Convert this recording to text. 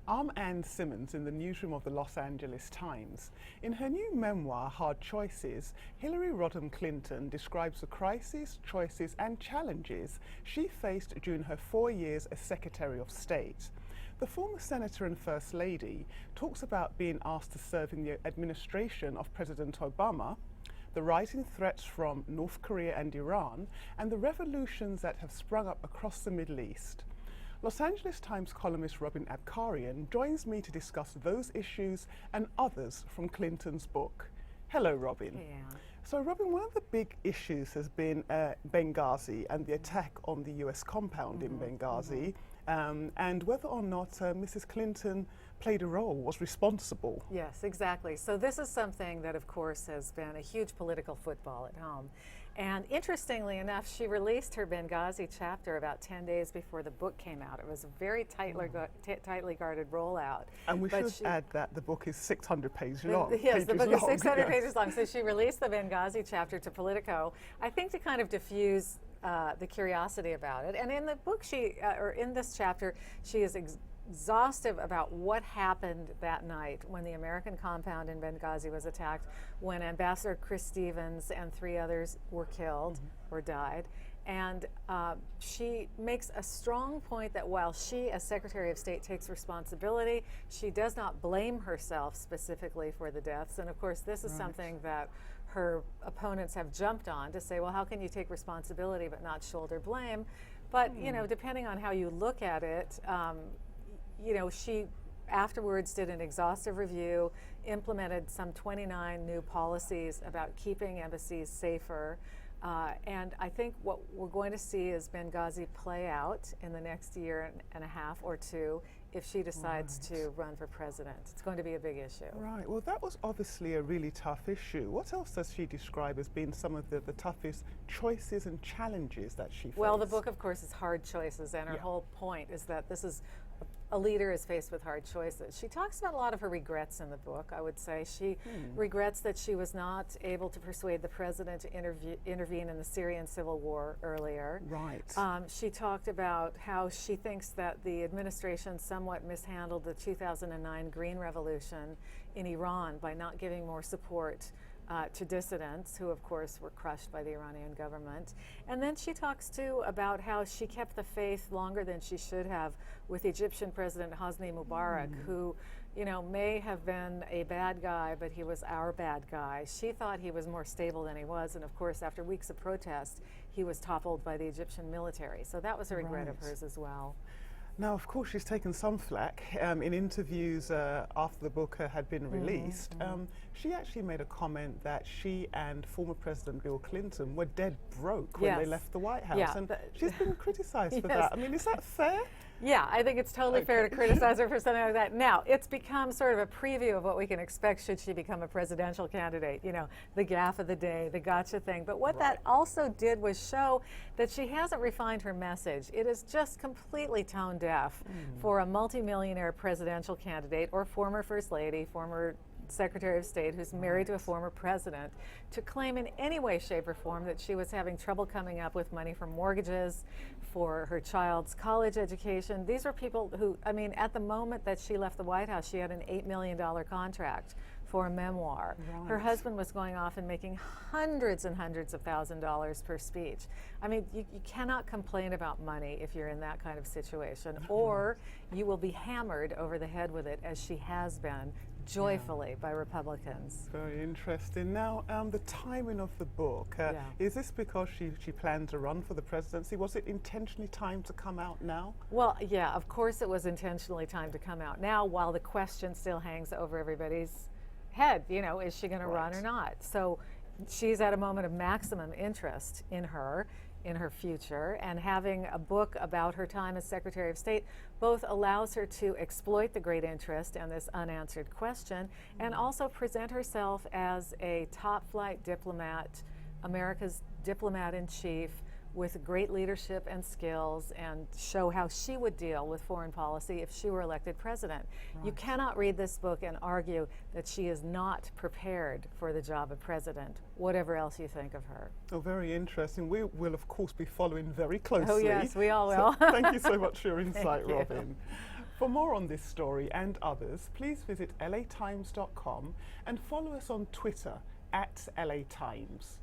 I'm Ann Simmons in the newsroom of the Los Angeles Times. In her new memoir, Hard Choices, Hillary Rodham Clinton describes the crises, choices and challenges she faced during her 4 years as Secretary of State. The former Senator and First Lady talks about being asked to serve in the administration of President Obama, the rising threats from North Korea and Iran, and the revolutions that have sprung up across the Middle East. Los Angeles Times columnist Robin Abcarian joins me to discuss those issues and others from Clinton's book. Hello, Robin. Yeah. So, Robin, one of the big issues has been Benghazi and the attack on the US compound in Benghazi, and whether or not Mrs. Clinton played a role, was responsible. Yes, exactly. So this is something that, of course, has been a huge political football at home. And interestingly enough, she released her Benghazi chapter about 10 days before the book came out. It was a very tightly guarded rollout. And we should add that the book is 600 pages long. Yes, the book is 600 pages long. So she released the Benghazi chapter to Politico, I think to kind of diffuse the curiosity about it. And in the book, or in this chapter, she is exhaustive about what happened that night when the American compound in Benghazi was attacked, when Ambassador Chris Stevens and 3 others were killed or died. And she makes a strong point that while she, as Secretary of State, takes responsibility, she does not blame herself specifically for the deaths. And of course, this is something that her opponents have jumped on to say, well, how can you take responsibility but not shoulder blame? But, you know, depending on how you look at it, you know, she afterwards did an exhaustive review, implemented some 29 new policies about keeping embassies safer. And I think what we're going to see is Benghazi play out in the next year and a half or 2 if she decides to run for president. It's going to be a big issue. Right. Well, that was obviously a really tough issue. What else does she describe as being some of the toughest choices and challenges that she faced? Well, the book, of course, is Hard Choices, and her whole point is that this is a leader is faced with hard choices. She talks about a lot of her regrets in the book, I would say. She regrets that she was not able to persuade the president to intervene in the Syrian civil war earlier. Right. She talked about how she thinks that the administration somewhat mishandled the 2009 Green Revolution in Iran by not giving more support to dissidents, who of course were crushed by the Iranian government. And then she talks too about how she kept the faith longer than she should have with Egyptian President Hosni Mubarak, who, you know, may have been a bad guy, but he was our bad guy. She thought he was more stable than he was, and of course after weeks of protest, he was toppled by the Egyptian military. So that was a regret of hers as well. Now, of course, she's taken some flack in interviews after the book had been released. She actually made a comment that she and former President Bill Clinton were dead broke when they left the White House, and she's been criticized for that. I mean, is that fair? Yeah, I think it's totally fair to criticize her for something like that. Now, it's become sort of a preview of what we can expect should she become a presidential candidate. You know, the gaffe of the day, the gotcha thing. But what that also did was show that she hasn't refined her message. It is just completely tone deaf for a multimillionaire presidential candidate or former First Lady, former Secretary of State who's married to a former president to claim in any way, shape, or form that she was having trouble coming up with money for mortgages, for her child's college education. These were people who, I mean, at the moment that she left the White House, she had an $8 million contract for a memoir. Her husband was going off and making hundreds and hundreds of $1,000s per speech. I mean, you cannot complain about money if you're in that kind of situation, or you will be hammered over the head with it, as she has been joyfully by Republicans. Very interesting. Now, the timing of the book, is this because she planned to run for the presidency? Was it intentionally timed to come out now? Well, yeah, of course it was intentionally timed to come out now, while the question still hangs over everybody's head, you know, is she going to run or not? So she's at a moment of maximum interest in her future, and having a book about her time as Secretary of State both allows her to exploit the great interest and this unanswered question, and also present herself as a top-flight diplomat, America's diplomat-in-chief, with great leadership and skills, and show how she would deal with foreign policy if she were elected president. You cannot read this book and argue that she is not prepared for the job of president, whatever else you think of her. Oh, very interesting. We will, of course, be following very closely. Oh, yes, we all will. So thank you so much for your insight, Robin. For more on this story and others, please visit latimes.com and follow us on Twitter @LATimes.